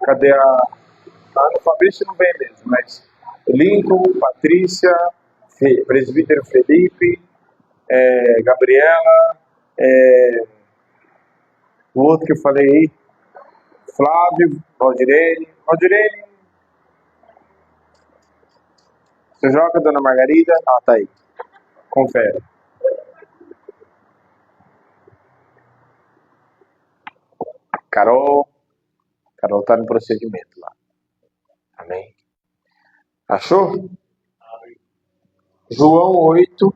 Cadê no Fabrício não vem mesmo, mas Lincoln, Patrícia, presbítero Felipe, Gabriela, o outro que eu falei aí, Flávio, Valdirene, você joga, dona Margarida? Ah, tá aí. Confere. Carol tá no procedimento lá. Amém. Achou? João 8.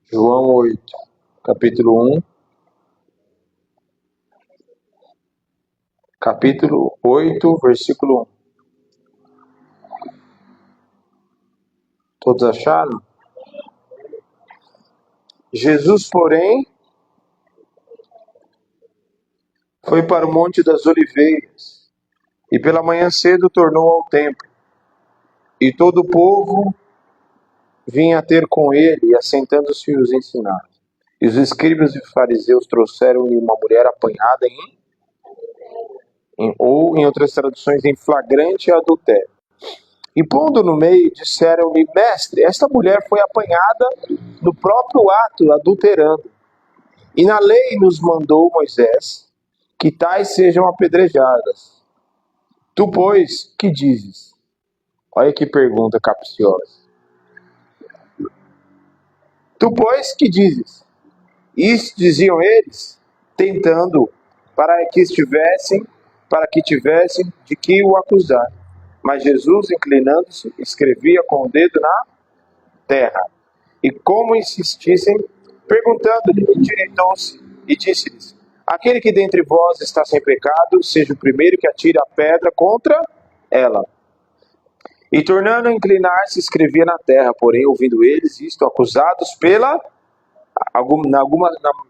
João 8, capítulo 1. Capítulo 8, versículo 1. Todos acharam? Jesus, porém, foi para o Monte das Oliveiras, e pela manhã cedo tornou ao templo. E todo o povo vinha ter com ele, e assentando-se os ensinava. E os escribas e fariseus trouxeram-lhe uma mulher apanhada ou em outras traduções, em flagrante adultério. E pondo no meio, disseram-lhe: Mestre, esta mulher foi apanhada no próprio ato, adulterando. E na lei nos mandou Moisés que tais sejam apedrejadas. Tu, pois, que dizes? Olha que pergunta capciosa. Tu, pois, que dizes? Isso diziam eles, tentando, para que tivessem de que o acusar. Mas Jesus, inclinando-se, escrevia com o dedo na terra. E como insistissem, perguntando-lhe, endireitou-se e disse-lhes: Aquele que dentre vós está sem pecado, seja o primeiro que atire a pedra contra ela. E tornando a inclinar-se, escrevia na terra. Porém, ouvindo eles isto, acusados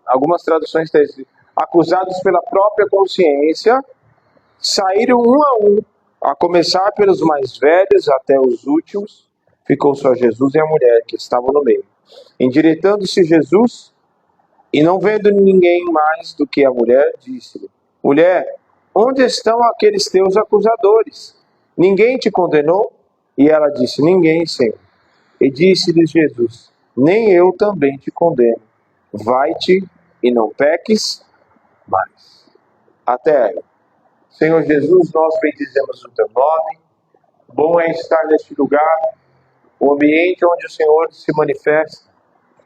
algumas traduções está escrito, acusados pela própria consciência, saíram um a um, a começar pelos mais velhos até os últimos. Ficou só Jesus e a mulher que estavam no meio. Endireitando-se Jesus, e não vendo ninguém mais do que a mulher, disse-lhe: Mulher, onde estão aqueles teus acusadores? Ninguém te condenou? E ela disse: Ninguém, Senhor. E disse-lhe Jesus: Nem eu também te condeno. Vai-te e não peques mais. Até aí. Senhor Jesus, nós bendizemos o teu nome. Bom é estar neste lugar, o ambiente onde o Senhor se manifesta,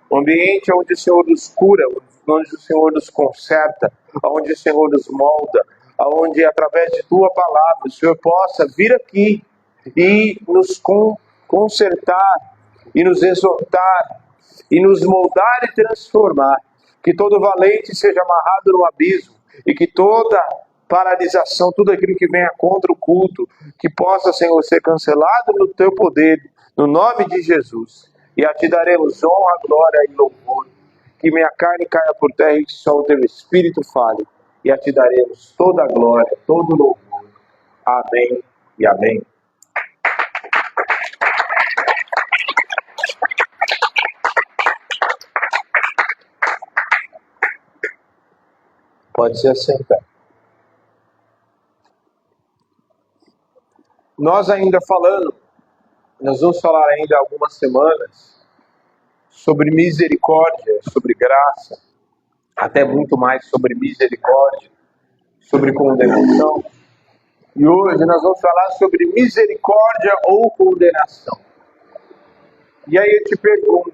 o ambiente onde o Senhor nos cura, onde o Senhor nos conserta, onde o Senhor nos molda, onde através de tua palavra o Senhor possa vir aqui e nos consertar, e nos exortar, e nos moldar e transformar. Que todo valente seja amarrado no abismo, e que toda paralisação, tudo aquilo que venha contra o culto, que possa, Senhor, ser cancelado no teu poder, no nome de Jesus. E a ti daremos honra, glória e louvor. Que minha carne caia por terra e que só o teu Espírito fale. E a ti daremos toda a glória, todo o louvor. Amém e amém. Pode se assentar. Nós vamos falar ainda algumas semanas sobre misericórdia, sobre graça, até muito mais sobre misericórdia, sobre condenação. E hoje nós vamos falar sobre misericórdia ou condenação. E aí eu te pergunto,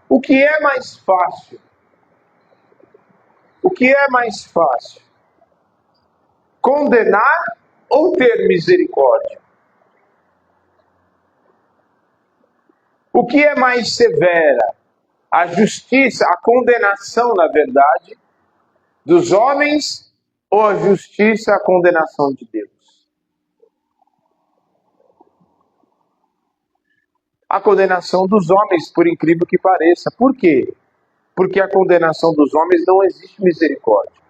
o que é mais fácil? O que é mais fácil? Condenar ou ter misericórdia? O que é mais severa? A justiça, a condenação, na verdade, dos homens ou a justiça, a condenação de Deus? A condenação dos homens, por incrível que pareça. Por quê? Porque a condenação dos homens não existe misericórdia.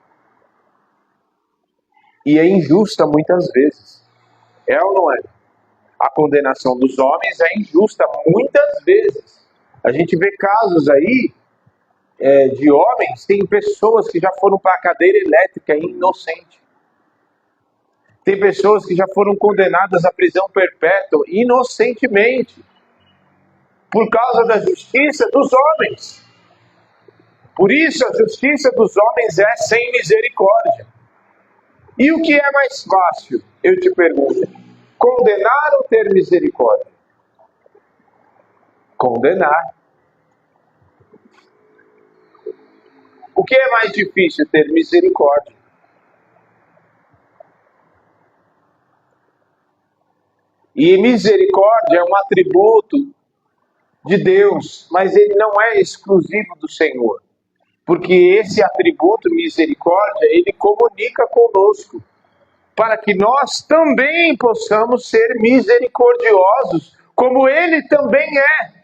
E é injusta muitas vezes. É ou não é? A condenação dos homens é injusta muitas vezes. A gente vê casos aí de homens, tem pessoas que já foram para a cadeira elétrica inocente. Tem pessoas que já foram condenadas à prisão perpétua inocentemente, por causa da justiça dos homens. Por isso a justiça dos homens é sem misericórdia. E o que é mais fácil, eu te pergunto, condenar ou ter misericórdia? Condenar. O que é mais difícil? Ter misericórdia. E misericórdia é um atributo de Deus, mas ele não é exclusivo do Senhor. Porque esse atributo, misericórdia, ele comunica conosco, para que nós também possamos ser misericordiosos, como ele também é.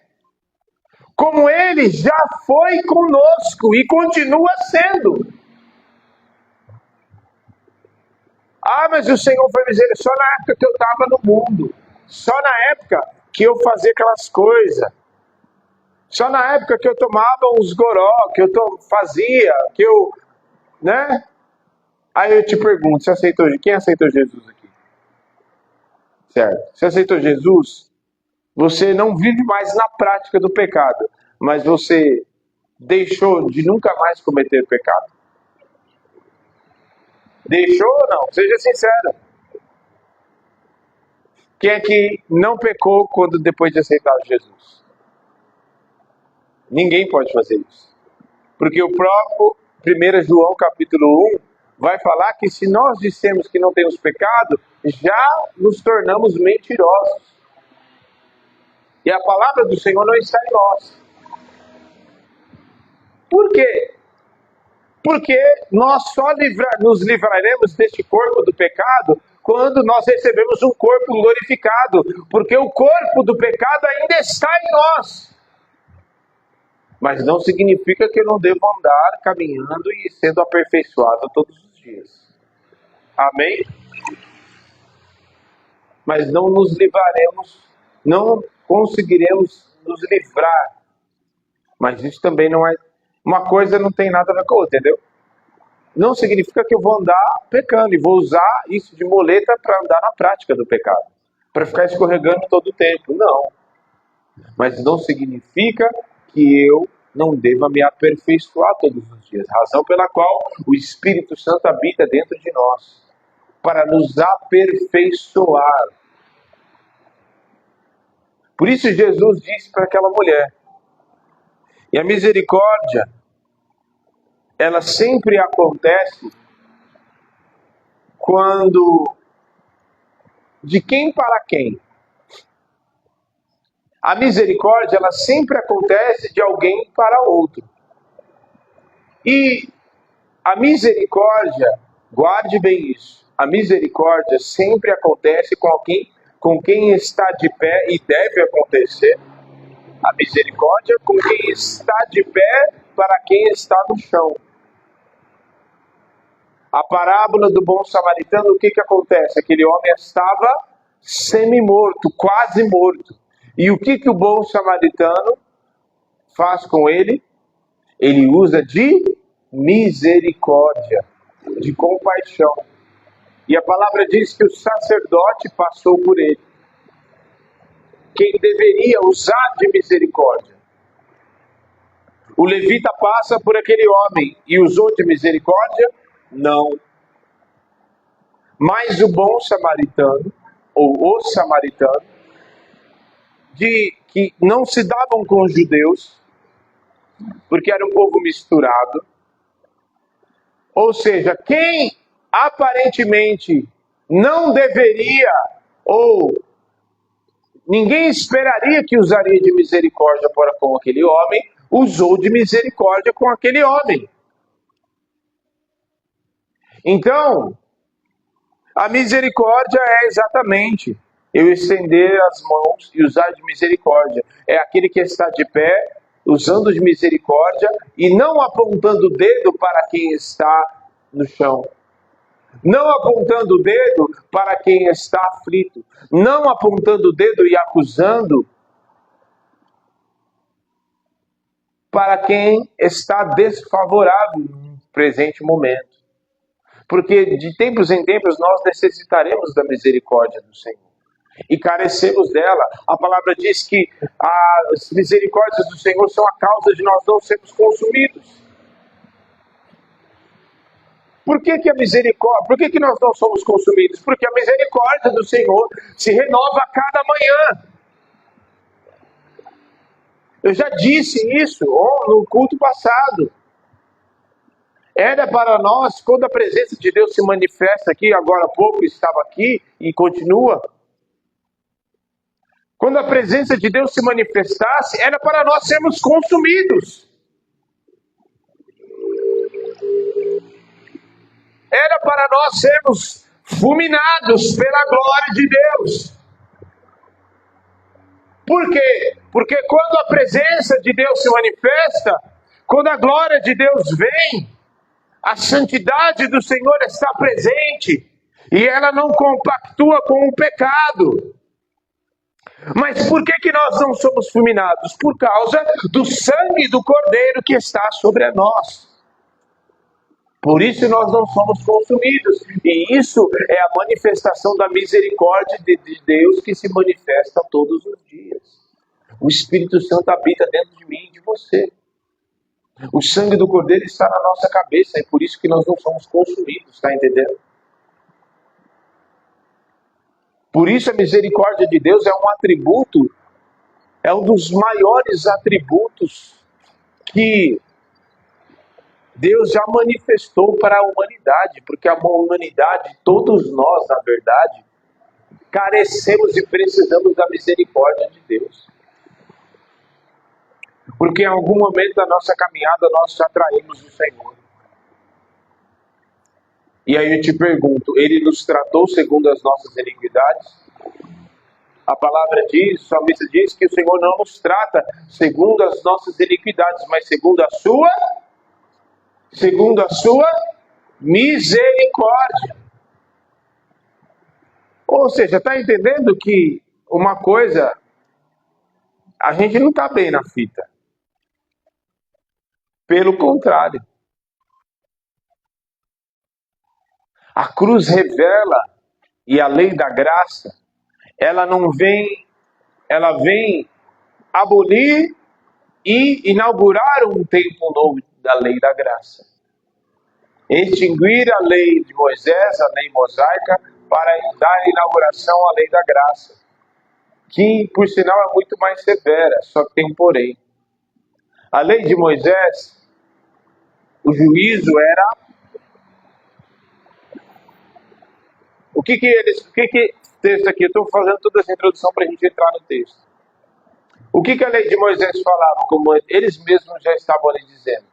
Como ele já foi conosco e continua sendo. Ah, mas o Senhor foi misericórdia só na época que eu estava no mundo. Só na época que eu fazia aquelas coisas. Só na época que eu tomava uns goró, que eu fazia, que eu, né? Aí eu te pergunto, quem aceitou Jesus aqui? Certo. Você aceitou Jesus? Você não vive mais na prática do pecado, mas você deixou de nunca mais cometer pecado. Deixou ou não? Seja sincero. Quem é que não pecou depois de aceitar Jesus? Ninguém pode fazer isso. Porque o próprio 1 João capítulo 1 vai falar que se nós dissermos que não temos pecado, já nos tornamos mentirosos. E a palavra do Senhor não está em nós. Por quê? Porque nós só nos livraremos deste corpo do pecado quando nós recebemos um corpo glorificado. Porque o corpo do pecado ainda está em nós. Mas não significa que eu não devo andar caminhando e sendo aperfeiçoado todos os dias. Amém? Mas não nos livraremos, não conseguiremos nos livrar. Mas isso também não é... Uma coisa não tem nada a ver com a outra, entendeu? Não significa que eu vou andar pecando e vou usar isso de muleta para andar na prática do pecado. Para ficar escorregando todo o tempo. Não. Mas não significa que eu não deva me aperfeiçoar todos os dias. Razão pela qual o Espírito Santo habita dentro de nós. Para nos aperfeiçoar. Por isso Jesus disse para aquela mulher. E a misericórdia, ela sempre acontece quando... De quem para quem? A misericórdia, ela sempre acontece de alguém para outro. E a misericórdia, guarde bem isso, a misericórdia sempre acontece com quem está de pé, e deve acontecer. A misericórdia com quem está de pé para quem está no chão. A parábola do bom samaritano, o que acontece? Aquele homem estava semi-morto, quase morto. E o que o bom samaritano faz com ele? Ele usa de misericórdia, de compaixão. E a palavra diz que o sacerdote passou por ele. Quem deveria usar de misericórdia? O levita passa por aquele homem e usou de misericórdia? Não. Mas o bom samaritano, ou o samaritano, que não se davam com os judeus, porque era um povo misturado. Ou seja, quem aparentemente não deveria, ou ninguém esperaria que usaria de misericórdia para com aquele homem, usou de misericórdia com aquele homem. Então, a misericórdia é exatamente eu estender as mãos e usar de misericórdia. É aquele que está de pé, usando de misericórdia e não apontando o dedo para quem está no chão. Não apontando o dedo para quem está aflito. Não apontando o dedo e acusando. para quem está desfavorável no presente momento. Porque de tempos em tempos nós necessitaremos da misericórdia do Senhor e carecemos dela. A palavra diz que as misericórdias do Senhor são a causa de nós não sermos consumidos. Por que a misericórdia? Por que nós não somos consumidos? Porque a misericórdia do Senhor se renova a cada manhã. Eu já disse isso no culto passado. Era para nós, quando a presença de Deus se manifesta aqui, agora há pouco estava aqui e continua. Quando a presença de Deus se manifestasse, era para nós sermos consumidos. Era para nós sermos fulminados pela glória de Deus. Por quê? Porque quando a presença de Deus se manifesta, quando a glória de Deus vem, a santidade do Senhor está presente e ela não compactua com o pecado. Mas por que nós não somos fulminados? Por causa do sangue do Cordeiro que está sobre nós. Por isso nós não somos consumidos. E isso é a manifestação da misericórdia de Deus que se manifesta todos os dias. O Espírito Santo habita dentro de mim e de você. O sangue do Cordeiro está na nossa cabeça. É por isso que nós não somos consumidos. Está entendendo? Por isso a misericórdia de Deus é um atributo, é um dos maiores atributos que Deus já manifestou para a humanidade, porque a humanidade, todos nós, na verdade, carecemos e precisamos da misericórdia de Deus. Porque em algum momento da nossa caminhada nós já traímos o Senhor. E aí eu te pergunto, Ele nos tratou segundo as nossas iniquidades? A palavra diz, o salmista diz que o Senhor não nos trata segundo as nossas iniquidades, mas segundo a sua misericórdia. Ou seja, está entendendo que uma coisa, a gente não está bem na fita. Pelo contrário. A cruz revela, e a lei da graça, ela vem abolir e inaugurar um tempo novo da lei da graça. Extinguir a lei de Moisés, a lei mosaica, para dar inauguração à lei da graça, que por sinal é muito mais severa, só que tem um porém. A lei de Moisés, o juízo era... O que texto aqui, eu estou fazendo toda essa introdução para a gente entrar no texto. O que a lei de Moisés falava, como eles mesmos já estavam ali dizendo?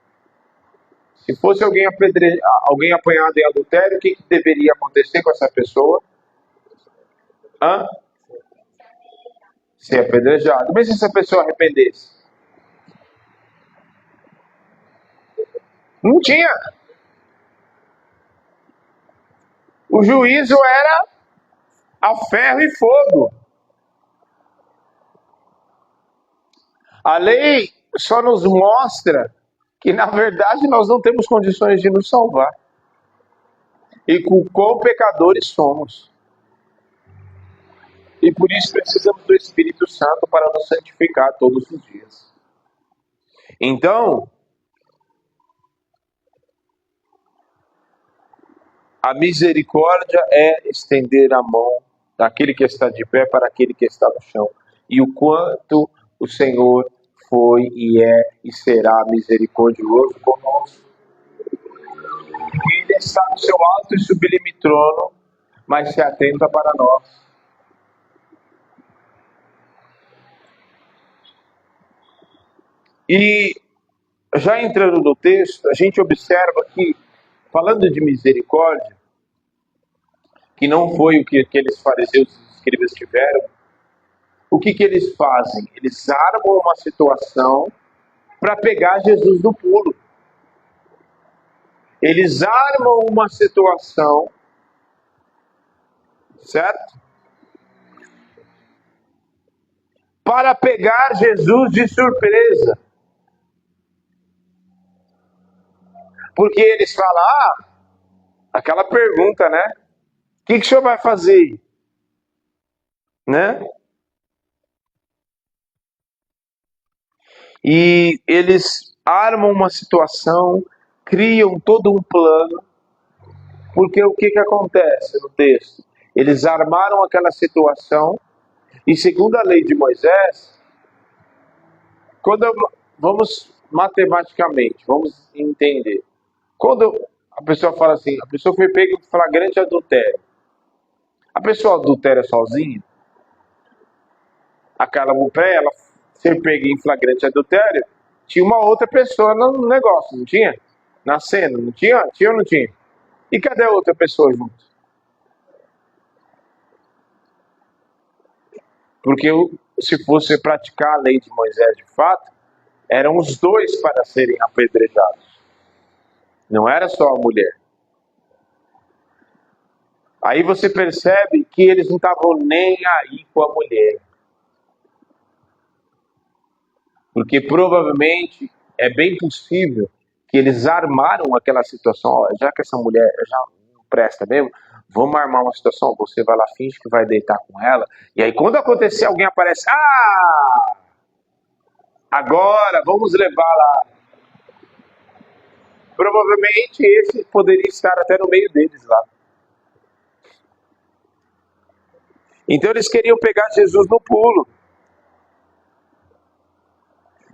Se fosse alguém apanhado em adultério, o que deveria acontecer com essa pessoa? Ser apedrejado. Mas se essa pessoa arrependesse? Não tinha. O juízo era a ferro e fogo. A lei só nos mostra que, na verdade, nós não temos condições de nos salvar. E com quão pecadores somos. E por isso precisamos do Espírito Santo para nos santificar todos os dias. Então, a misericórdia é estender a mão daquele que está de pé para aquele que está no chão. E o quanto o Senhor foi e é e será misericordioso conosco. Ele está no seu alto e sublime trono, mas se atenta para nós. E já entrando no texto, a gente observa que, falando de misericórdia, que não foi o que aqueles fariseus e escribas tiveram, o que eles fazem? Eles armam uma situação para pegar Jesus no pulo. Eles armam uma situação, certo? Para pegar Jesus de surpresa. Porque eles falam, aquela pergunta, né? O que o senhor vai fazer? Né? E eles armam uma situação, criam todo um plano, porque o que acontece no texto? Eles armaram aquela situação, e segundo a lei de Moisés, vamos matematicamente, vamos entender. Quando a pessoa fala assim, a pessoa foi pega em flagrante adultério. A pessoa adultera sozinha? Aquela mulher, ela ser pega em flagrante adultério, tinha uma outra pessoa no negócio, não tinha? Na cena, não tinha? Tinha ou não tinha? E cadê a outra pessoa junto? Porque se fosse praticar a lei de Moisés de fato, eram os dois para serem apedrejados. Não era só a mulher. Aí você percebe que eles não estavam nem aí com a mulher. Porque provavelmente é bem possível que eles armaram aquela situação. Ó, já que essa mulher já não presta mesmo, vamos armar uma situação. Você vai lá, finge que vai deitar com ela. E aí quando acontecer, alguém aparece. Agora vamos levar lá. Provavelmente esse poderia estar até no meio deles lá. Então eles queriam pegar Jesus no pulo.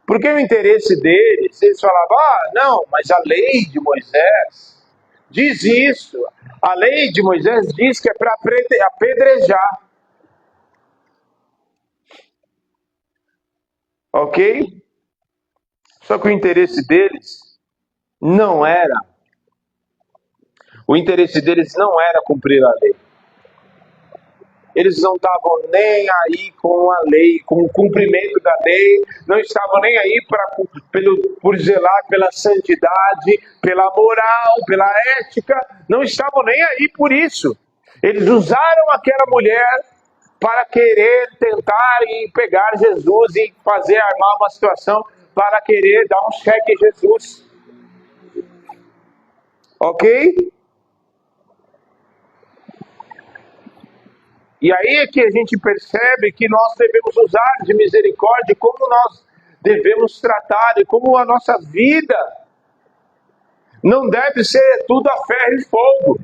Porque o interesse deles, eles falavam, não, mas a lei de Moisés diz isso. A lei de Moisés diz que é para apedrejar. Ok? Só que o interesse deles não era. O interesse deles não era cumprir a lei. Eles não estavam nem aí com a lei, com o cumprimento da lei, não estavam nem aí por zelar pela santidade, pela moral, pela ética, não estavam nem aí por isso. Eles usaram aquela mulher para querer tentar e pegar Jesus e fazer armar uma situação para querer dar um cheque em Jesus. Ok? E aí é que a gente percebe que nós devemos usar de misericórdia, como nós devemos tratar e como a nossa vida não deve ser tudo a ferro e fogo.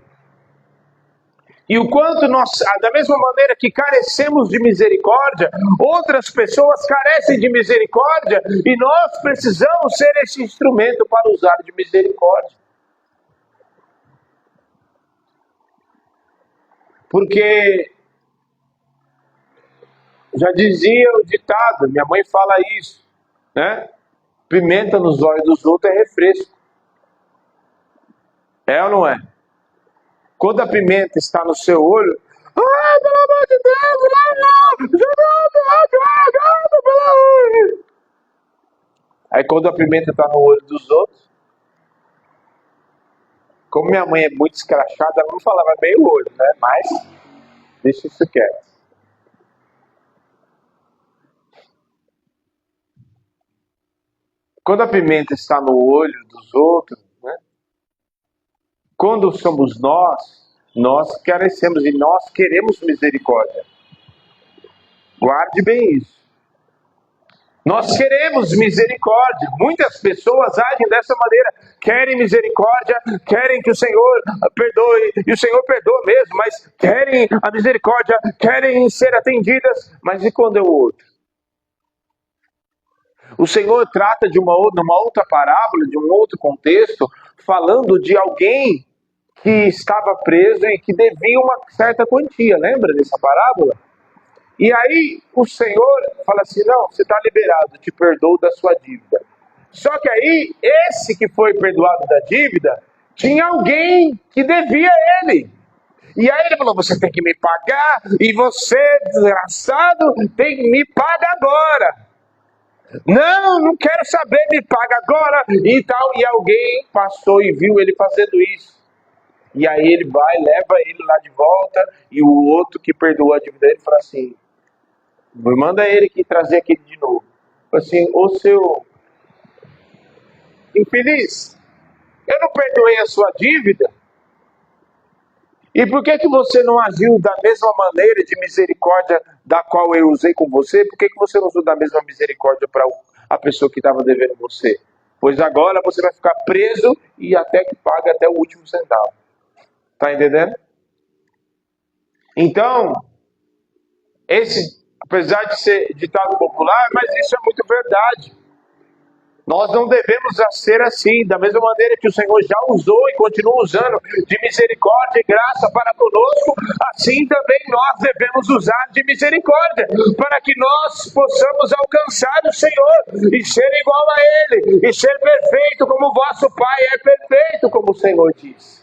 E o quanto nós, da mesma maneira que carecemos de misericórdia, outras pessoas carecem de misericórdia e nós precisamos ser esse instrumento para usar de misericórdia. Porque já dizia o ditado, minha mãe fala isso, né? Pimenta nos olhos dos outros é refresco. É ou não é? Quando a pimenta está no seu olho, pelo amor de Deus, não! Aí quando a pimenta está no olho dos outros, como minha mãe é muito escrachada, ela não falava bem o olho, né? Mas deixa isso quieto. Quando a pimenta está no olho dos outros, né? Quando somos nós carecemos e nós queremos misericórdia. Guarde bem isso. Nós queremos misericórdia. Muitas pessoas agem dessa maneira. Querem misericórdia, querem que o Senhor perdoe, e o Senhor perdoa mesmo, mas querem a misericórdia, querem ser atendidas, mas e quando é o outro? O Senhor trata de uma outra parábola, de um outro contexto, falando de alguém que estava preso e que devia uma certa quantia. Lembra dessa parábola? E aí o Senhor fala assim, não, você está liberado, te perdoo da sua dívida. Só que aí, esse que foi perdoado da dívida, tinha alguém que devia a ele. E aí ele falou, você tem que me pagar, e você, desgraçado, tem que me pagar agora. Não quero saber, me paga agora, e tal. E alguém passou e viu ele fazendo isso. E aí ele vai, leva ele lá de volta, e o outro que perdoou a dívida dele fala assim, manda ele que trazer aquele de novo. Assim, ô seu infeliz, Eu não perdoei a sua dívida? E por que você não agiu da mesma maneira de misericórdia da qual eu usei com você? Por que você não usou da mesma misericórdia para a pessoa que estava devendo você? Pois agora você vai ficar preso e até que pague até o último centavo. Tá entendendo? Então, apesar de ser ditado popular, mas isso é muito verdade. Nós não devemos ser assim, da mesma maneira que o Senhor já usou e continua usando de misericórdia e graça para conosco, assim também nós devemos usar de misericórdia, para que nós possamos alcançar o Senhor e ser igual a Ele, e ser perfeito como o vosso Pai é perfeito, como o Senhor diz.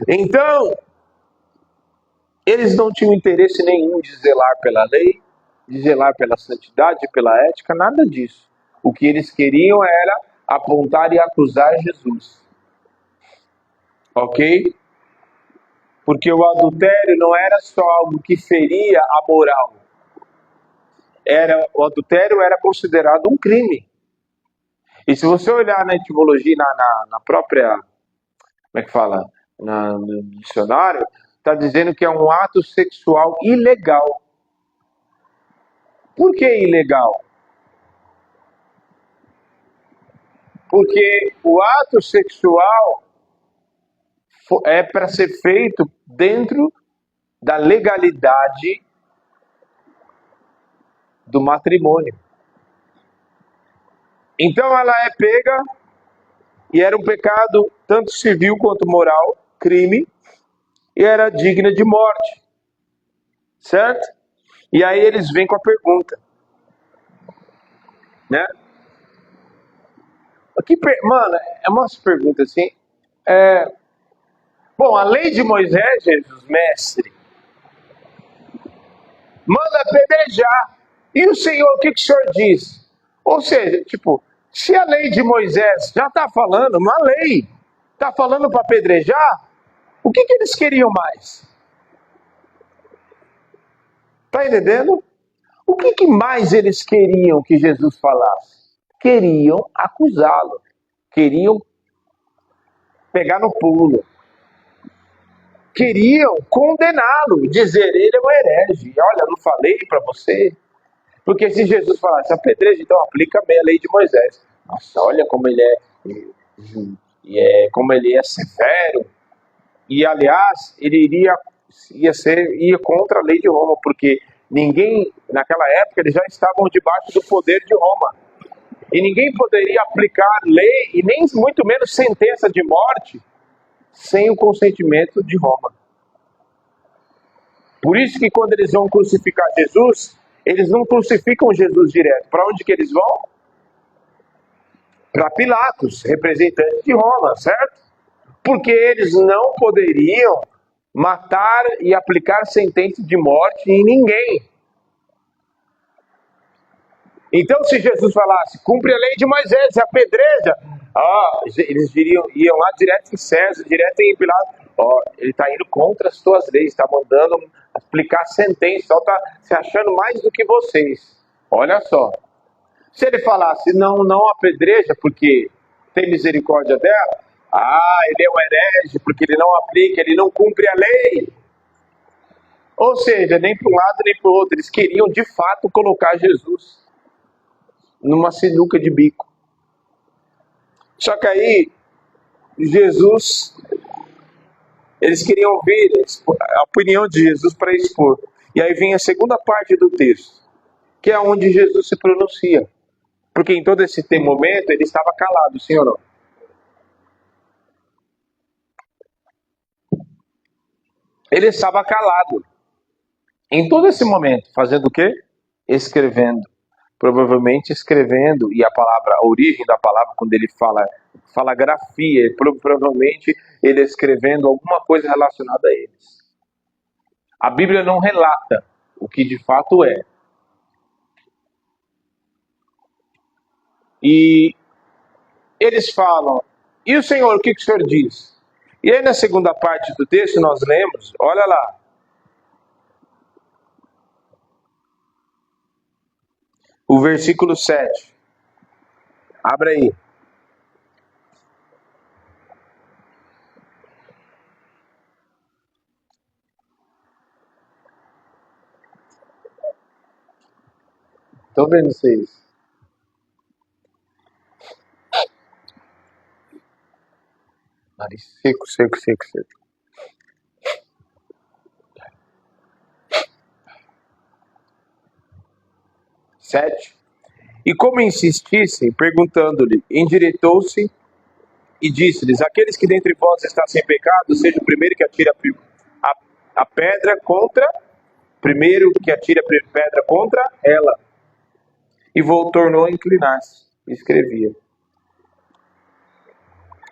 Então, eles não tinham interesse nenhum de zelar pela lei, de zelar pela santidade, pela ética, nada disso. O que eles queriam era apontar e acusar Jesus. Ok? Porque o adultério não era só algo que feria a moral. O adultério era considerado um crime. E se você olhar na etimologia, na própria, como é que fala? No dicionário, está dizendo que é um ato sexual ilegal. Por que ilegal? Porque o ato sexual é para ser feito dentro da legalidade do matrimônio. Então ela é pega e era um pecado tanto civil quanto moral, crime, e era digna de morte. Certo? E aí eles vêm com a pergunta, né? Mano, é uma pergunta assim. Bom, a lei de Moisés, Jesus, mestre, manda apedrejar. E o Senhor, o que o Senhor diz? Ou seja, tipo, se a lei de Moisés já está falando, uma lei, está falando para apedrejar, o que eles queriam mais? Está entendendo? O que mais eles queriam que Jesus falasse? Queriam acusá-lo. Queriam pegar no pulo. Queriam condená-lo, dizer ele é um herege. Olha, não falei para você. Porque se Jesus falasse apedreja, então aplica bem a lei de Moisés. Nossa, olha como ele como ele é severo. E aliás, ele ia contra a lei de Roma, porque ninguém, naquela época, eles já estavam debaixo do poder de Roma. E ninguém poderia aplicar lei, e nem muito menos sentença de morte, sem o consentimento de Roma. Por isso que quando eles vão crucificar Jesus, eles não crucificam Jesus direto. Para onde que eles vão? Para Pilatos, representante de Roma, certo? Porque eles não poderiam matar e aplicar sentença de morte em ninguém. Então, se Jesus falasse, cumpre a lei de Moisés, apedreja, eles iam lá direto em César, direto em Pilatos. Ele está indo contra as tuas leis, está mandando aplicar sentença, só está se achando mais do que vocês. Olha só. Se ele falasse, não apedreja, porque tem misericórdia dela, ele é um herege, porque ele não aplica, ele não cumpre a lei. Ou seja, nem para um lado nem para o outro. Eles queriam, de fato, colocar Jesus numa sinuca de bico. Só que aí, Jesus, eles queriam ouvir a opinião de Jesus para expor. E aí vem a segunda parte do texto, que é onde Jesus se pronuncia. Porque em todo esse momento ele estava calado, sim ou não? Ele estava calado. Em todo esse momento, fazendo o quê? Escrevendo. Provavelmente escrevendo, e a origem da palavra, quando ele fala grafia, provavelmente ele escrevendo alguma coisa relacionada a eles. A Bíblia não relata o que de fato é. E eles falam, e o Senhor, o que o Senhor diz? E aí na segunda parte do texto nós lemos, olha lá, o versículo 7. Abra aí. Tô vendo vocês. Nariz seco, seco, seco, seco. 7. E como insistissem, perguntando-lhe, endireitou-se e disse-lhes: aqueles que dentre vós está sem pecado, seja o primeiro que atire a pedra contra, primeiro que atire a pedra contra ela. E tornou a inclinar-se e escrevia.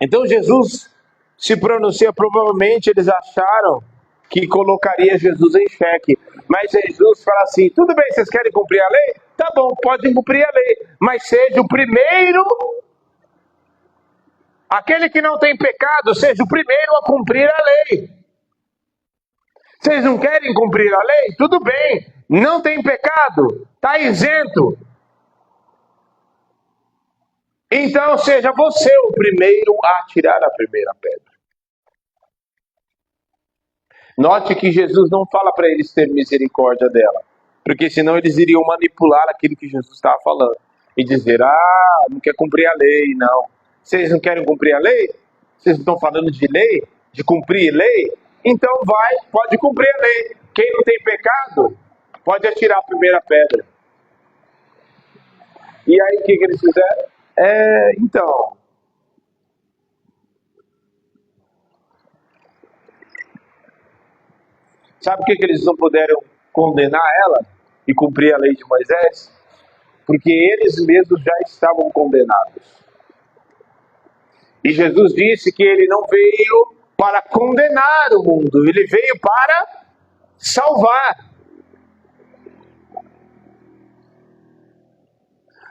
Então Jesus se pronuncia, provavelmente eles acharam que colocaria Jesus em xeque. Mas Jesus fala assim: tudo bem, vocês querem cumprir a lei? Tá bom, podem cumprir a lei. Mas seja o primeiro, aquele que não tem pecado, seja o primeiro a cumprir a lei. Vocês não querem cumprir a lei? Tudo bem, não tem pecado, está isento. Então seja você o primeiro a atirar a primeira pedra. Note que Jesus não fala para eles ter misericórdia dela, porque senão eles iriam manipular aquilo que Jesus estava falando e dizer: não quer cumprir a lei, não. Vocês não querem cumprir a lei? Vocês estão falando de lei? De cumprir lei? Então pode cumprir a lei. Quem não tem pecado, pode atirar a primeira pedra. E aí o que eles fizeram? Então... Sabe por que eles não puderam condenar ela e cumprir a lei de Moisés? Porque eles mesmos já estavam condenados. E Jesus disse que ele não veio para condenar o mundo, ele veio para salvar.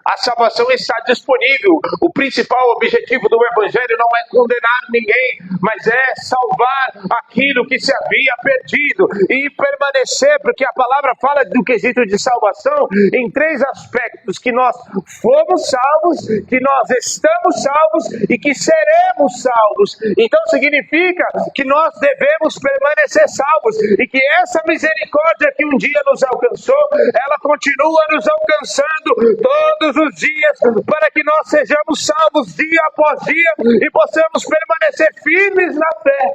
A salvação está disponível. O principal objetivo do Evangelho não é condenar ninguém, mas é salvar aquilo que se havia perdido e permanecer, porque a palavra fala do quesito de salvação em 3 aspectos: que nós fomos salvos, que nós estamos salvos e que seremos salvos. Então significa que nós devemos permanecer salvos e que essa misericórdia que um dia nos alcançou, ela continua nos alcançando todos os dias, para que nós sejamos salvos dia após dia e possamos permanecer firmes na fé.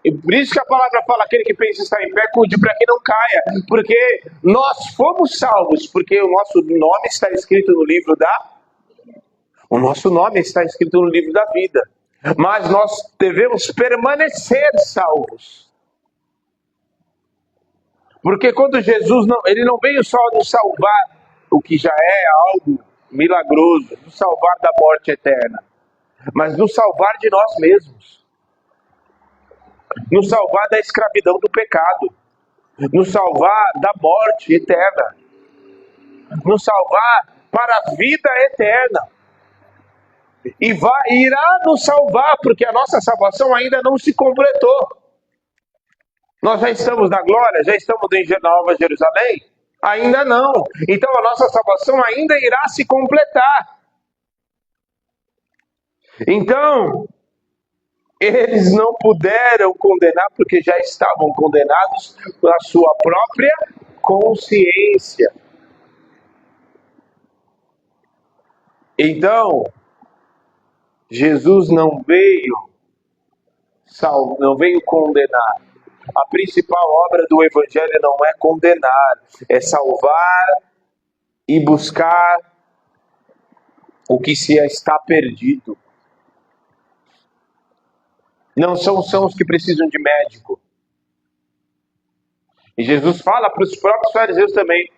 E por isso que a palavra fala: aquele que pensa estar em pé, cuide para que não caia, porque nós fomos salvos, porque o nosso nome está escrito no livro o nosso nome está escrito no livro da vida, mas nós devemos permanecer salvos. Porque quando Jesus ele não veio só nos salvar, o que já é algo milagroso, nos salvar da morte eterna, mas nos salvar de nós mesmos, nos salvar da escravidão do pecado, nos salvar da morte eterna, nos salvar para a vida eterna. E irá nos salvar, porque a nossa salvação ainda não se completou. Nós já estamos na glória? Já estamos em Nova Jerusalém? Ainda não. Então a nossa salvação ainda irá se completar. Então, eles não puderam condenar porque já estavam condenados pela sua própria consciência. Então, Jesus não veio condenar. A principal obra do Evangelho não é condenar, é salvar e buscar o que se está perdido. Não são os que precisam de médico. E Jesus fala para os próprios fariseus também: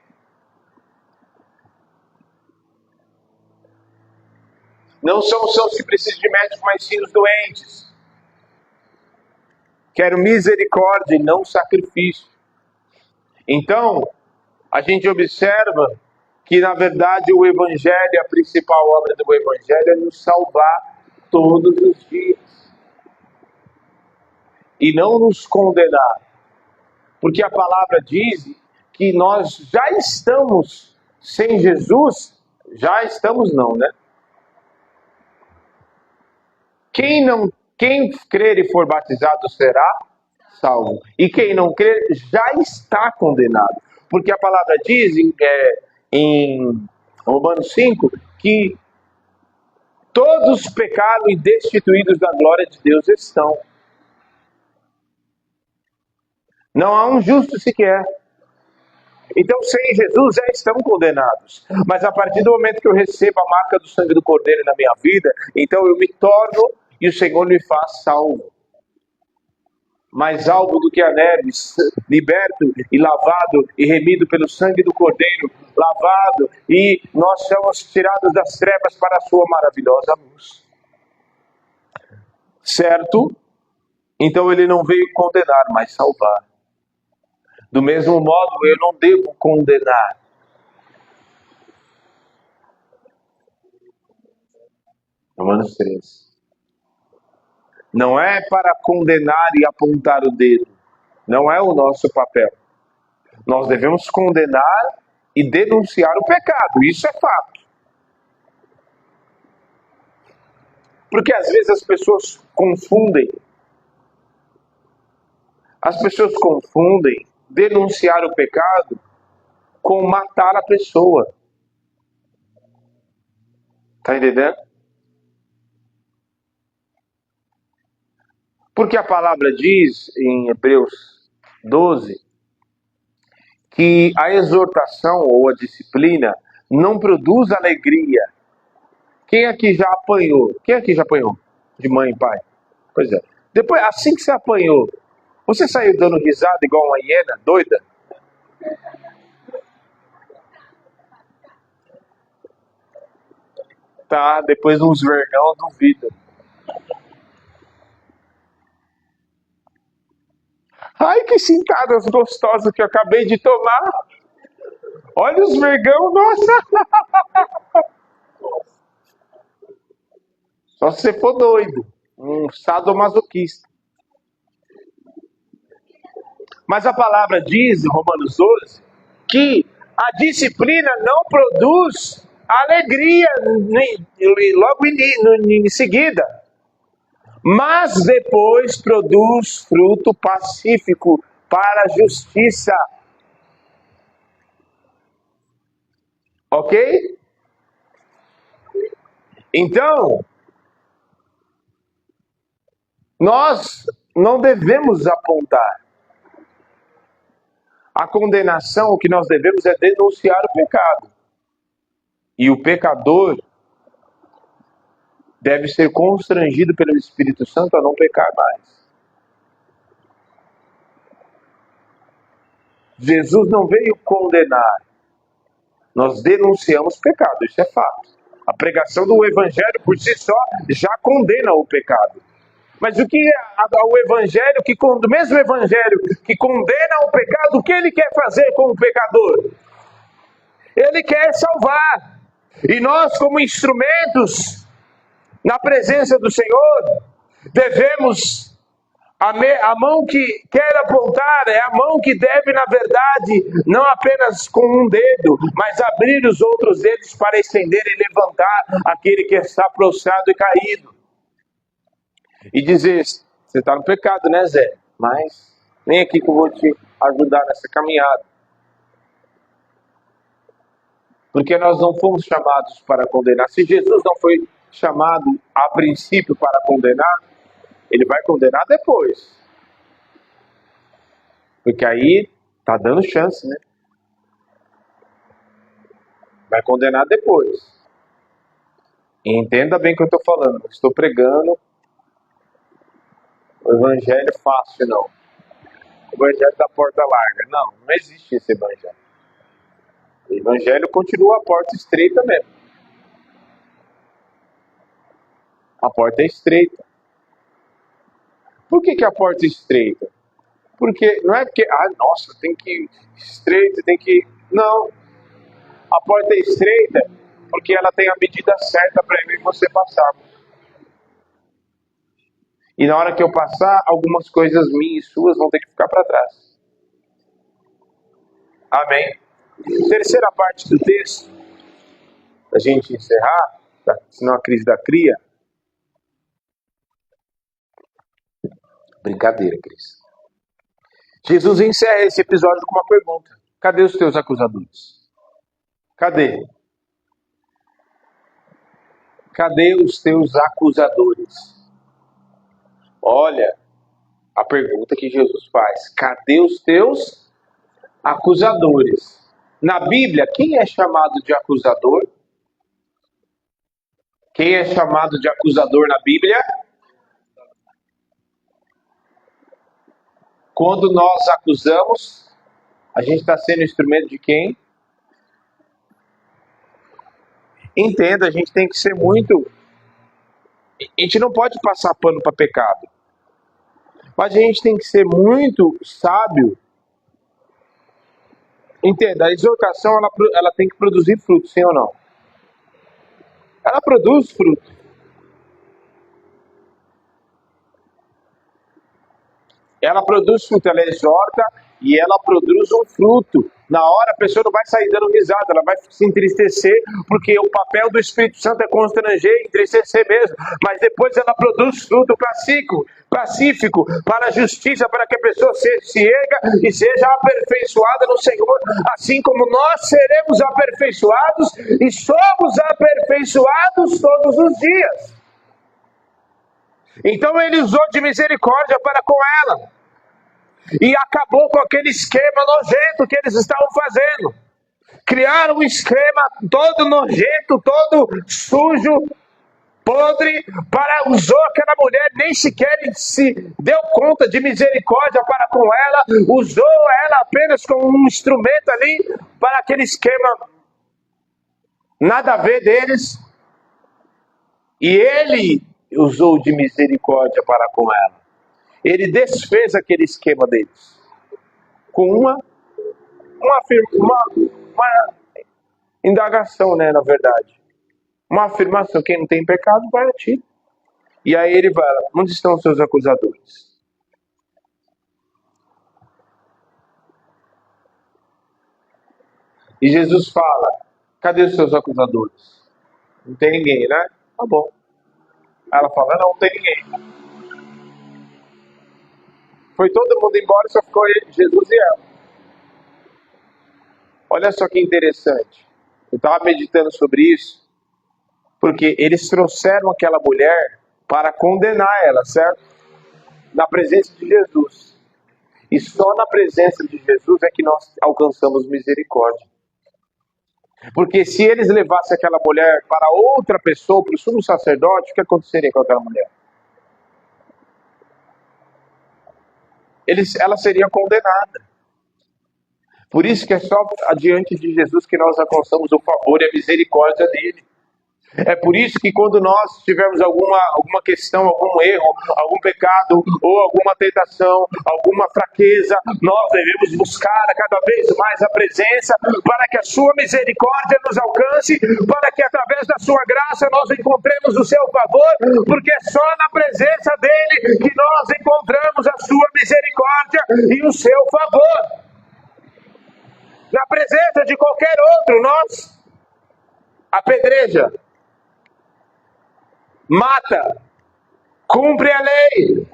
não são os que precisam de médico, mas sim os doentes. Quero misericórdia e não sacrifício. Então, a gente observa que, na verdade, o Evangelho, a principal obra do Evangelho é nos salvar todos os dias. E não nos condenar. Porque a palavra diz que nós já estamos sem Jesus, já estamos não, né? Quem crer e for batizado será salvo. E quem não crê já está condenado. Porque a palavra diz em Romanos 5 que todos pecaram e destituídos da glória de Deus estão. Não há um justo sequer. Então, sem Jesus, já estão condenados. Mas a partir do momento que eu recebo a marca do sangue do Cordeiro na minha vida, então eu me torno e o Senhor me faz salvo. Mais alvo do que a neve, liberto e lavado e remido pelo sangue do Cordeiro, lavado, e nós somos tirados das trevas para a sua maravilhosa luz. Certo? Então ele não veio condenar, mas salvar. Do mesmo modo, eu não devo condenar. Romanos 3. Não é para condenar e apontar o dedo. Não é o nosso papel. Nós devemos condenar e denunciar o pecado. Isso é fato. Porque às vezes as pessoas confundem. As pessoas confundem denunciar o pecado com matar a pessoa. Tá entendendo? Porque a palavra diz em Hebreus 12 que a exortação ou a disciplina não produz alegria. Quem aqui já apanhou? Quem aqui já apanhou? De mãe e pai? Pois é. Depois, assim que você apanhou, você saiu dando risada igual uma hiena doida? Tá, depois uns vergão, duvido. Ai, que cintadas gostosas que eu acabei de tomar. Olha os vergão, nossa. Só se você for doido. Um sadomasoquista. Mas a palavra diz, em Romanos 12, que a disciplina não produz alegria logo em seguida. Mas depois produz fruto pacífico para a justiça. Ok? Então, nós não devemos apontar. A condenação, o que nós devemos é denunciar o pecado. E o pecador deve ser constrangido pelo Espírito Santo a não pecar mais. Jesus não veio condenar. Nós denunciamos pecado, isso é fato. A pregação do Evangelho por si só já condena o pecado. Mas o que é o Evangelho, o mesmo Evangelho que condena o pecado, o que ele quer fazer com o pecador? Ele quer salvar. E nós, como instrumentos na presença do Senhor, devemos, a mão que quer apontar é a mão que deve, na verdade, não apenas com um dedo, mas abrir os outros dedos para estender e levantar aquele que está prostrado e caído. E dizer, você está no pecado, né, Zé? Mas vem aqui que eu vou te ajudar nessa caminhada. Porque nós não fomos chamados para condenar. Se Jesus não foi chamado a princípio para condenar, ele vai condenar depois. Porque aí tá dando chance, né? Vai condenar depois. E entenda bem o que eu estou falando. Não estou pregando o evangelho fácil, não. O evangelho da porta larga. Não, não existe esse evangelho. O evangelho continua a porta estreita mesmo. A porta é estreita. Por que a porta é estreita? Porque não é porque, nossa, tem que ir estreita, tem que... Não. A porta é estreita porque ela tem a medida certa para eu e você passarmos. E na hora que eu passar, algumas coisas minhas e suas vão ter que ficar para trás. Amém? Terceira parte do texto, para a gente encerrar, senão a crise da cria. Brincadeira, Cris. Jesus encerra esse episódio com uma pergunta: cadê os teus acusadores? Cadê? Cadê os teus acusadores? Olha a pergunta que Jesus faz: cadê os teus acusadores? Na Bíblia, quem é chamado de acusador? Quem é chamado de acusador na Bíblia? Quando nós acusamos, a gente está sendo instrumento de quem? Entenda, a gente tem que ser muito... A gente não pode passar pano para pecado. Mas a gente tem que ser muito sábio. Entenda, a exortação ela tem que produzir fruto, sim ou não? Ela produz fruto. Ela produz fruto, ela exorta e ela produz um fruto. Na hora a pessoa não vai sair dando risada, ela vai se entristecer, porque o papel do Espírito Santo é constranger, entristecer mesmo. Mas depois ela produz fruto pacífico, para a justiça, para que a pessoa se erga e seja aperfeiçoada no Senhor, assim como nós seremos aperfeiçoados e somos aperfeiçoados todos os dias. Então ele usou de misericórdia para com ela. E acabou com aquele esquema nojento que eles estavam fazendo. Criaram um esquema todo nojento, todo sujo, podre, usou aquela mulher, nem sequer se deu conta de misericórdia para com ela, usou ela apenas como um instrumento ali para aquele esquema nada a ver deles. E ele usou de misericórdia para com ela. Ele desfez aquele esquema deles com uma indagação, né, na verdade. Uma afirmação: quem não tem pecado, vai a ti. E aí ele vai: onde estão os seus acusadores? E Jesus fala: cadê os seus acusadores? Não tem ninguém, né? Tá bom. Ela fala: não tem ninguém. Foi todo mundo embora, só ficou Jesus e ela. Olha só que interessante. Eu estava meditando sobre isso, porque eles trouxeram aquela mulher para condenar ela, certo? Na presença de Jesus. E só na presença de Jesus é que nós alcançamos misericórdia. Porque se eles levassem aquela mulher para outra pessoa, para o sumo sacerdote, o que aconteceria com aquela mulher? Ela seria condenada. Por isso que é só adiante de Jesus que nós alcançamos o favor e a misericórdia dele. É por isso que quando nós tivermos alguma questão, algum erro, algum pecado, ou alguma tentação, alguma fraqueza, nós devemos buscar cada vez mais a presença, para que a sua misericórdia nos alcance, para que através da sua graça nós encontremos o seu favor, porque é só na presença dele que nós encontramos a sua misericórdia e o seu favor. Na presença de qualquer outro, nós apedreja, mata, cumpre a lei.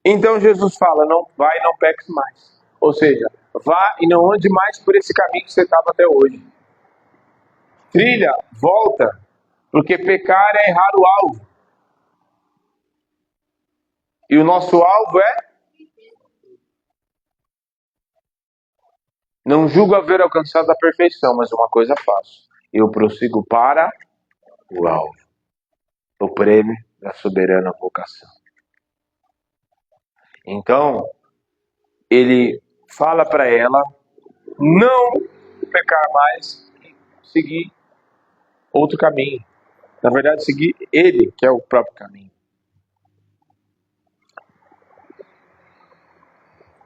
Então Jesus fala: não vai, não peques mais. Ou seja, vá e não ande mais por esse caminho que você estava até hoje. Trilha, volta, porque pecar é errar o alvo. E o nosso alvo é: não julgo haver alcançado a perfeição, mas uma coisa faço: eu prossigo para o alvo, o prêmio da soberana vocação. Então, ele fala para ela não pecar mais e seguir outro caminho. Na verdade, seguir ele, que é o próprio caminho.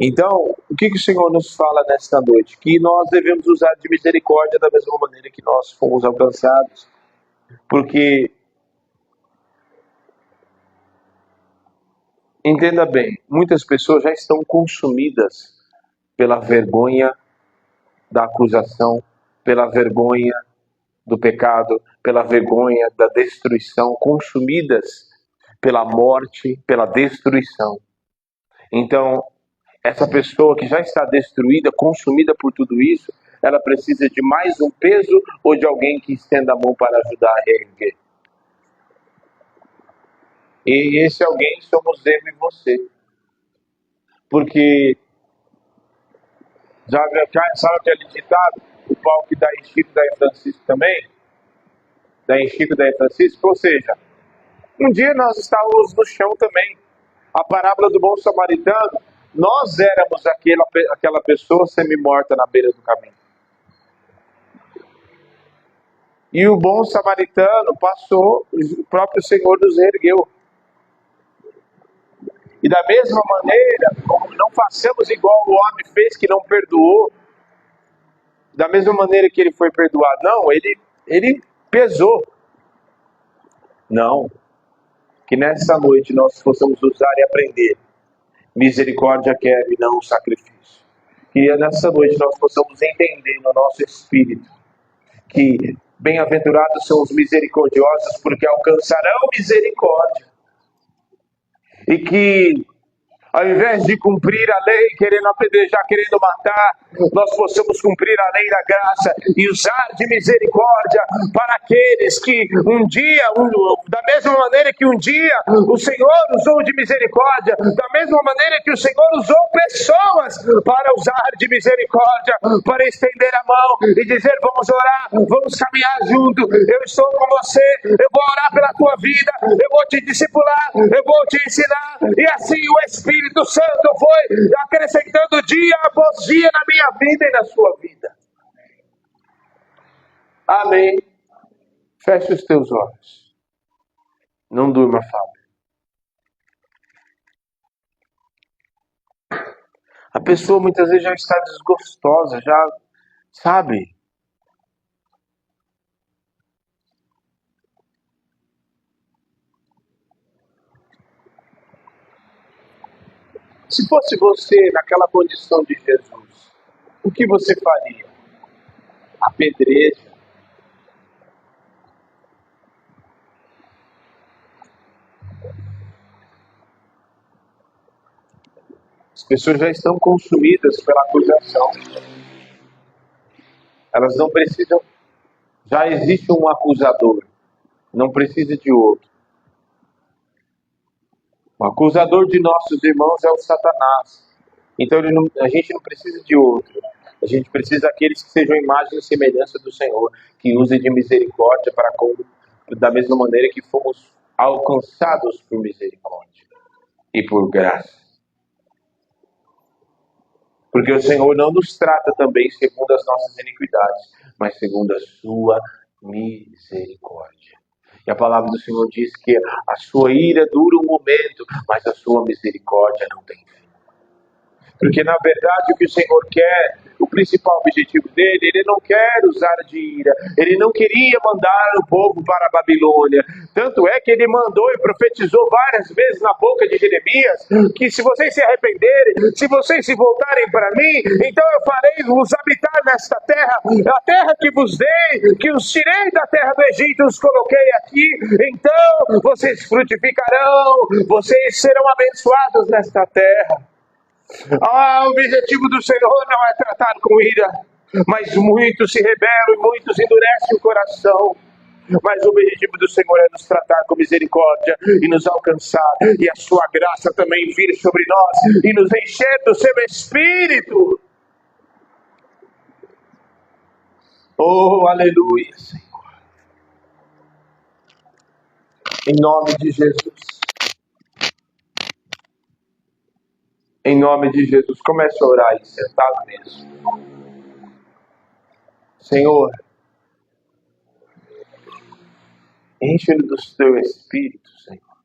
Então, o que o Senhor nos fala nesta noite? Que nós devemos usar de misericórdia da mesma maneira que nós fomos alcançados. Porque, entenda bem, muitas pessoas já estão consumidas pela vergonha da acusação, pela vergonha do pecado, pela vergonha da destruição, consumidas pela morte, pela destruição. Então, essa pessoa que já está destruída, consumida por tudo isso, ela precisa de mais um peso ou de alguém que estenda a mão para ajudar a reerguer? E esse alguém somos eu e você. Porque, sabe aquele ditado, o pau que dá em Chico, dá em Francisco também? Dá em Chico, dá em Francisco? Ou seja, um dia nós estávamos no chão também. A parábola do bom samaritano, nós éramos aquela pessoa semi-morta na beira do caminho. E o bom samaritano passou, o próprio Senhor nos ergueu. E da mesma maneira, como não façamos igual o homem fez que não perdoou, da mesma maneira que ele foi perdoado, não, ele pesou. Não, que nessa noite nós possamos usar e aprender. Misericórdia quero e não o sacrifício. Que nessa noite nós possamos entender no nosso espírito que bem-aventurados são os misericordiosos, porque alcançarão misericórdia. E que, ao invés de cumprir a lei, querendo apedrejar, querendo matar, nós possamos cumprir a lei da graça e usar de misericórdia para aqueles que um dia, da mesma maneira que um dia o Senhor usou de misericórdia, da mesma maneira que o Senhor usou pessoas para usar de misericórdia, para estender a mão e dizer: vamos orar, vamos caminhar junto, eu estou com você, eu vou orar pela tua vida, eu vou te discipular, eu vou te ensinar. E assim o Espírito Santo foi acrescentando dia após dia na minha vida e na sua vida. Amém. Feche os teus olhos. Não durma, Fábio. A pessoa muitas vezes já está desgostosa, já sabe. Se fosse você naquela condição de Jesus, o que você faria? Apedreja. As pessoas já estão consumidas pela acusação. Elas não precisam. Já existe um acusador. Não precisa de outro. O acusador de nossos irmãos é o Satanás. Então a gente não precisa de outro. A gente precisa daqueles que sejam imagem e semelhança do Senhor, que usem de misericórdia da mesma maneira que fomos alcançados por misericórdia e por graça. Porque o Senhor não nos trata também segundo as nossas iniquidades, mas segundo a sua misericórdia. E a palavra do Senhor diz que a sua ira dura um momento, mas a sua misericórdia não tem fim. Porque na verdade o que o Senhor quer, o principal objetivo dele, ele não quer usar de ira. Ele não queria mandar o povo para a Babilônia. Tanto é que ele mandou e profetizou várias vezes na boca de Jeremias que se vocês se arrependerem, se vocês se voltarem para mim, então eu farei vos habitar nesta terra, a terra que vos dei, que os tirei da terra do Egito, os coloquei aqui. Então vocês frutificarão, vocês serão abençoados nesta terra. O objetivo do Senhor não é tratar com ira, mas muitos se rebelam e muitos endurecem o coração. Mas o objetivo do Senhor é nos tratar com misericórdia e nos alcançar, e a sua graça também vir sobre nós e nos encher do seu Espírito. Oh, aleluia, Senhor. Em nome de Jesus. Em nome de Jesus, comece a orar aí, sentado mesmo. Senhor, enche-nos do teu Espírito, Senhor.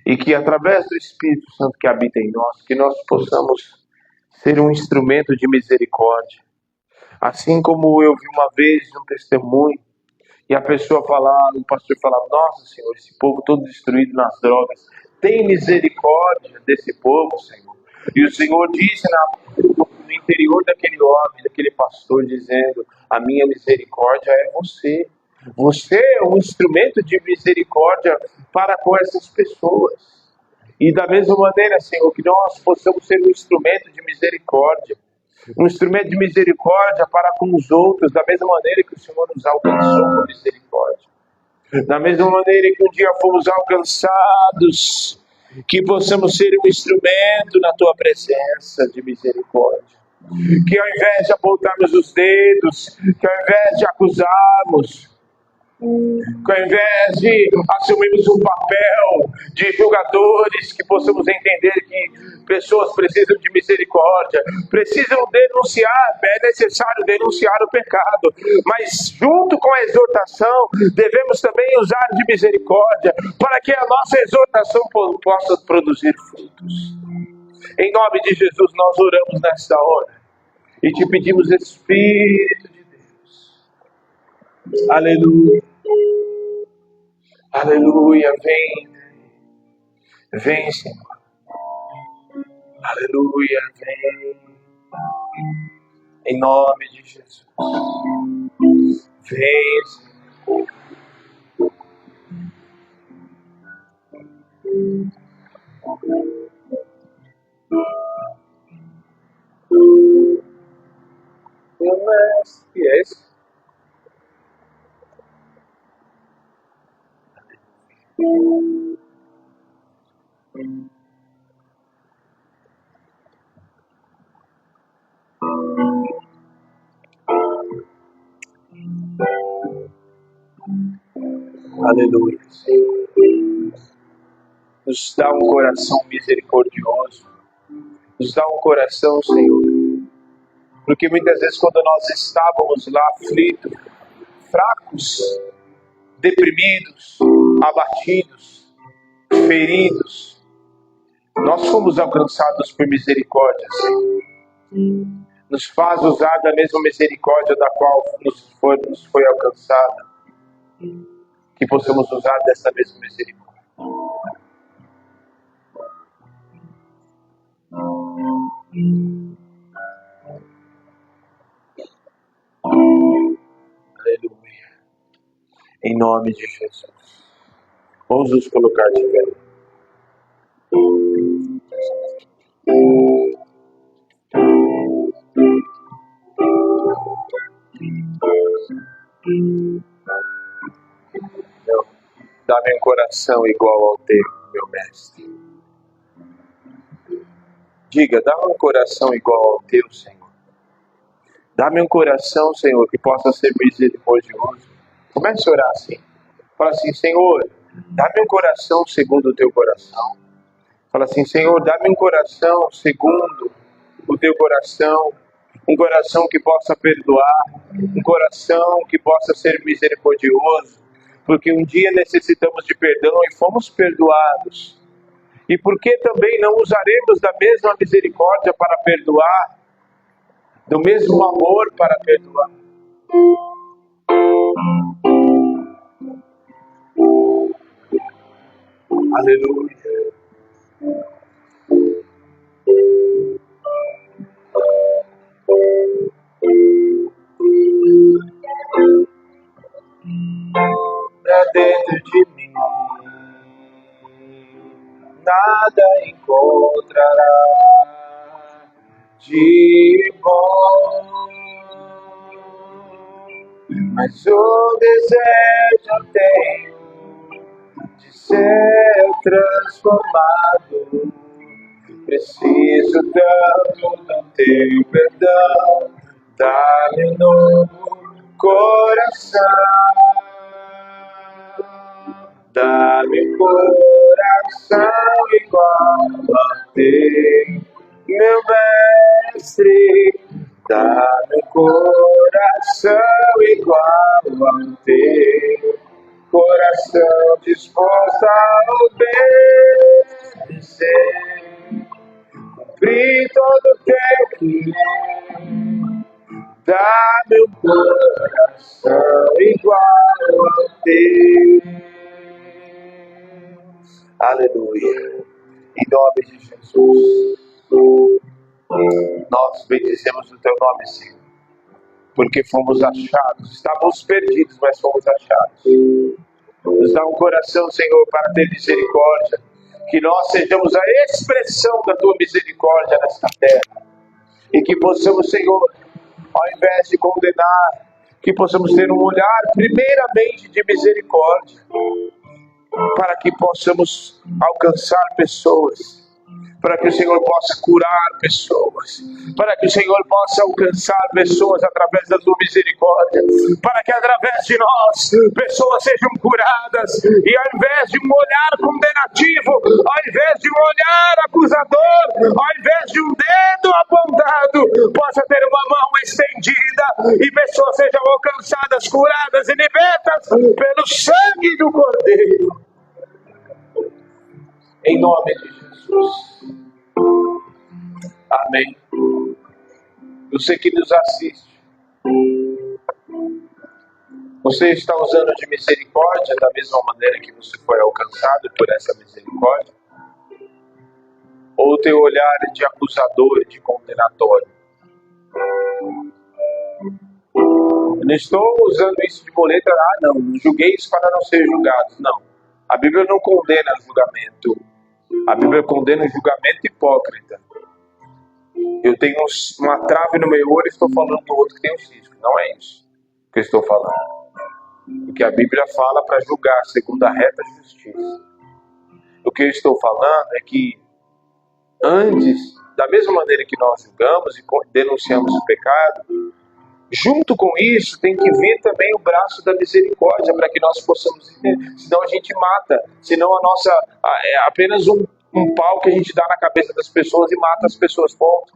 E que através do Espírito Santo que habita em nós, que nós possamos ser um instrumento de misericórdia. Assim como eu vi uma vez um testemunho, e a pessoa falava, o pastor falava: nossa, Senhor, esse povo todo destruído nas drogas, tem misericórdia desse povo, Senhor. E o Senhor disse no interior daquele homem, daquele pastor, dizendo: a minha misericórdia é você. Você é um instrumento de misericórdia para com essas pessoas. E da mesma maneira, Senhor, que nós possamos ser um instrumento de misericórdia. Um instrumento de misericórdia para com os outros, da mesma maneira que o Senhor nos alcançou com misericórdia. Da mesma maneira que um dia fomos alcançados, que possamos ser um instrumento na Tua presença de misericórdia. Que ao invés de apontarmos os dedos, que ao invés de acusarmos, que ao invés de assumirmos um papel de julgadores, que possamos entender que pessoas precisam de misericórdia, precisam denunciar, é necessário denunciar o pecado, mas junto com a exortação, devemos também usar de misericórdia, para que a nossa exortação possa produzir frutos. Em nome de Jesus nós oramos nesta hora, e te pedimos, Espírito de Deus, aleluia, aleluia, vem Senhor, aleluia, vem, em nome de Jesus, vem Senhor. Meu mestre, que é esse? Aleluia, Senhor. Nos dá um coração misericordioso, nos dá um coração, Senhor, porque muitas vezes quando nós estávamos lá aflitos, fracos, deprimidos, abatidos, feridos, nós fomos alcançados por misericórdia, Senhor. Nos faz usar da mesma misericórdia da qual nos foi alcançada, que possamos usar dessa mesma misericórdia. Aleluia. Em nome de Jesus. Vamos nos colocar de pé. Dá-me um coração igual ao teu, meu mestre. Diga, dá-me um coração igual ao teu, Senhor. Dá-me um coração, Senhor, que possa ser misericordioso. Comece a orar assim. Fala assim, Senhor, dá-me um coração segundo o teu coração. Fala assim, Senhor, dá-me um coração segundo o teu coração. Um coração que possa perdoar. Um coração que possa ser misericordioso. Porque um dia necessitamos de perdão e fomos perdoados. E por que também não usaremos da mesma misericórdia para perdoar? Do mesmo amor para perdoar? Aleluia. Pra dentro de mim nada encontrará de bom, mas o desejo eu tenho de ser transformado. Preciso tanto do teu perdão, dá-me um novo coração, dá-me um coração igual ao teu, meu mestre, dá-me um coração igual ao teu, coração disposto a obedecer, cumprir todo o teu querer, dá-me um coração igual ao teu. Aleluia. Em nome de Jesus, nós bendizemos o teu nome, Senhor. porque fomos achados. Estávamos perdidos, mas fomos achados. Nos dá um coração, Senhor, para ter misericórdia. Que nós sejamos a expressão da Tua misericórdia nesta terra. E que possamos, Senhor, ao invés de condenar, que possamos ter um olhar primeiramente de misericórdia, para que possamos alcançar pessoas, para que o Senhor possa curar pessoas, para que o Senhor possa alcançar pessoas através da Tua misericórdia, para que através de nós pessoas sejam curadas, e ao invés de um olhar condenativo, ao invés de um olhar acusador, ao invés de um dedo apontado, possa ter uma mão estendida e pessoas sejam alcançadas, curadas e libertas pelo sangue do Cordeiro. Em nome de Jesus. Amém. Você que nos assiste, você está usando de misericórdia da mesma maneira que você foi alcançado por essa misericórdia? Ou o teu olhar é de acusador, de condenatório? Eu não estou usando isso de boleta, não julgueis para não ser julgados, não. A Bíblia não condena julgamento. A Bíblia condena o julgamento hipócrita. Eu tenho uma trave no meu olho e estou falando do outro que tem um cisco. Não é isso que eu estou falando. O que a Bíblia fala para julgar segundo a reta justiça. O que eu estou falando é que antes, da mesma maneira que nós julgamos e denunciamos o pecado, junto com isso tem que vir também o braço da misericórdia para que nós possamos entender. Senão a gente mata. Senão a nossa é apenas um pau que a gente dá na cabeça das pessoas e mata as pessoas, ponto.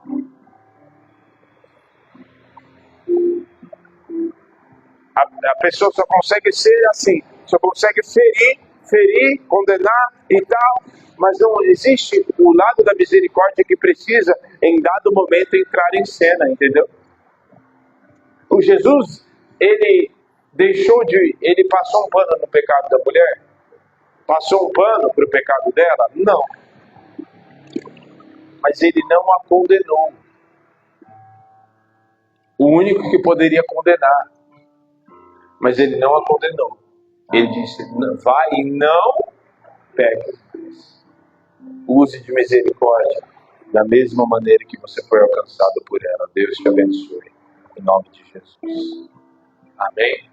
A pessoa só consegue ser assim, só consegue ferir, condenar e tal, mas não existe o lado da misericórdia que precisa, em dado momento, entrar em cena, entendeu? O Jesus, ele passou um pano no pecado da mulher? Passou um pano para o pecado dela? Não. Mas ele não a condenou. O único que poderia condenar. Mas ele não a condenou. Ele disse, vai e não peque. Use de misericórdia da mesma maneira que você foi alcançado por ela. Deus te abençoe. Em nome de Jesus. Amém.